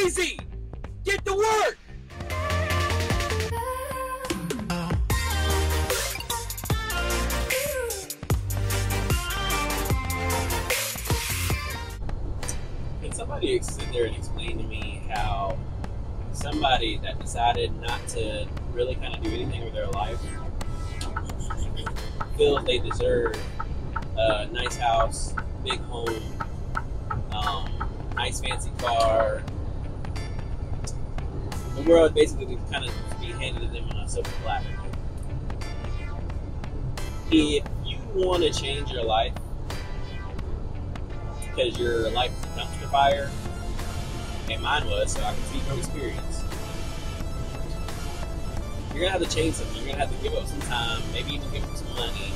lazy. Get to work. Can somebody sit there and explain to me how somebody that decided not to really kind of do anything with their life feels they deserve a nice house, big home, nice fancy car? The world basically kind of be handed to them on a silver platter. If you want to change your life because your life is a dumpster fire, and mine was, so I can speak from experience, you're gonna have to change something. You're gonna have to give up some time, maybe even give up some money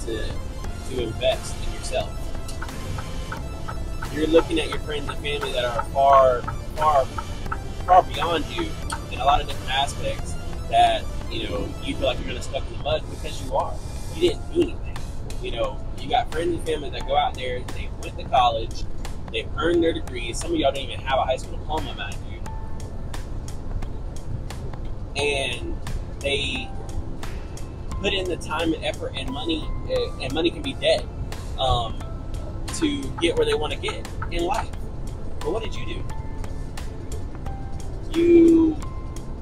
to invest in yourself. You're looking at your friends and family that are far beyond you in a lot of different aspects that, you feel like you're gonna stuck in the mud because you are. You didn't do anything. You got friends and family that go out there, they went to college, they've earned their degrees. Some of y'all don't even have a high school diploma, mind you. And they put in the time and effort and money can be dead, to get where they want to get in life. But what did you do? You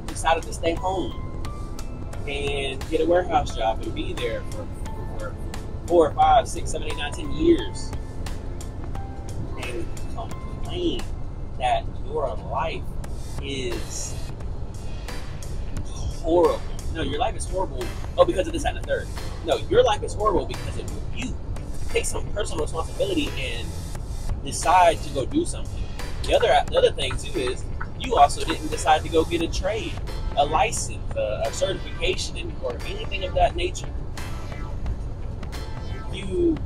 decided to stay home and get a warehouse job and be there for 4, 5, 6, 7, 8, 9, 10 years and complain that your life is horrible. No, your life is horrible. Oh, because of this, that, and the third. No, your life is horrible because of you. Take some personal responsibility and decide to go do something. The other thing too is you also didn't decide to go get a trade, a license, a certification, or anything of that nature. And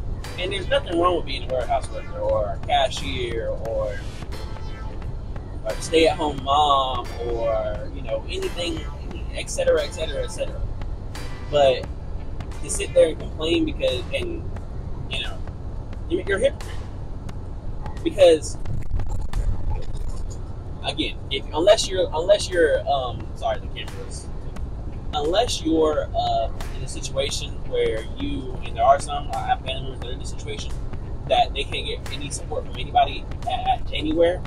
there's nothing wrong with being a warehouse worker or a cashier or a stay-at-home mom or anything, etc., etc., etc. But to sit there and complain you're a hypocrite. Because again, unless you're sorry, the camera's. Unless you're in a situation where and there are some, I have family members that are in a situation that they can't get any support from anybody at anywhere,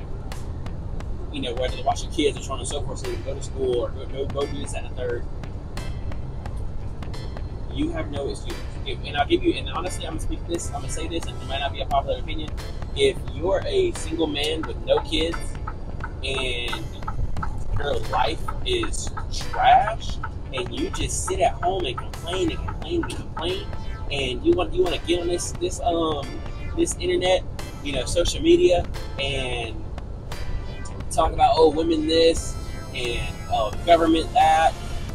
whether they're watching kids or so on and so forth, so they can go to school or go do this, that, and the third, you have no excuse. And I'll give you, and honestly, I'm going to say this, and it might not be a popular opinion. If you're a single man with no kids and your life is trash, and you just sit at home and complain and complain and complain, and you want to get on this internet, social media, and talk about women this and government that,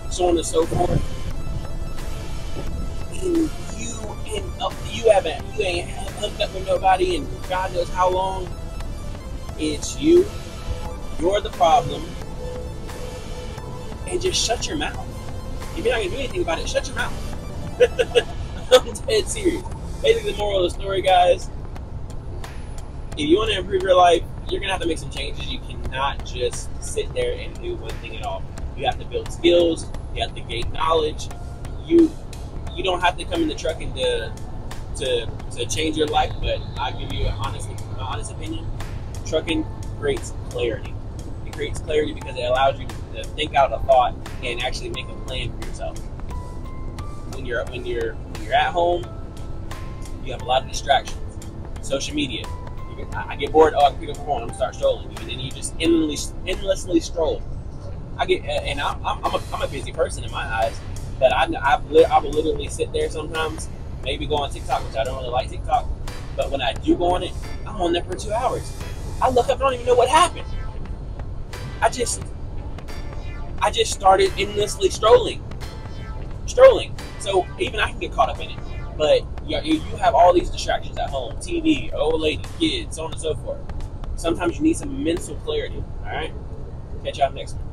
so on and so forth, and you ain't hooked up with nobody in God knows how long. It's you're the problem, and just shut your mouth. If you're not going to do anything about it, shut your mouth. I'm dead serious. Basically, the moral of the story, guys, if you want to improve your life, you're going to have to make some changes. You cannot just sit there and do one thing at all. You have to build skills. You have to gain knowledge. You don't have to come in the trucking to change your life, but I'll give you my honest opinion. Trucking creates clarity. It creates clarity because it allows you to think out a thought and actually make a plan for yourself. When you're at home, you have a lot of distractions. Social media. I get bored. I can pick up the phone. I'm gonna start strolling, and then you just endlessly stroll. I'm a busy person in my eyes, but I will literally sit there sometimes, maybe go on TikTok, which I don't really like TikTok, but when I do go on it, I'm on there for 2 hours. I look up and I don't even know what happened. I just started endlessly strolling. So even I can get caught up in it. But you have all these distractions at home: TV, old lady, kids, so on and so forth. Sometimes you need some mental clarity. All right. Catch y'all next one.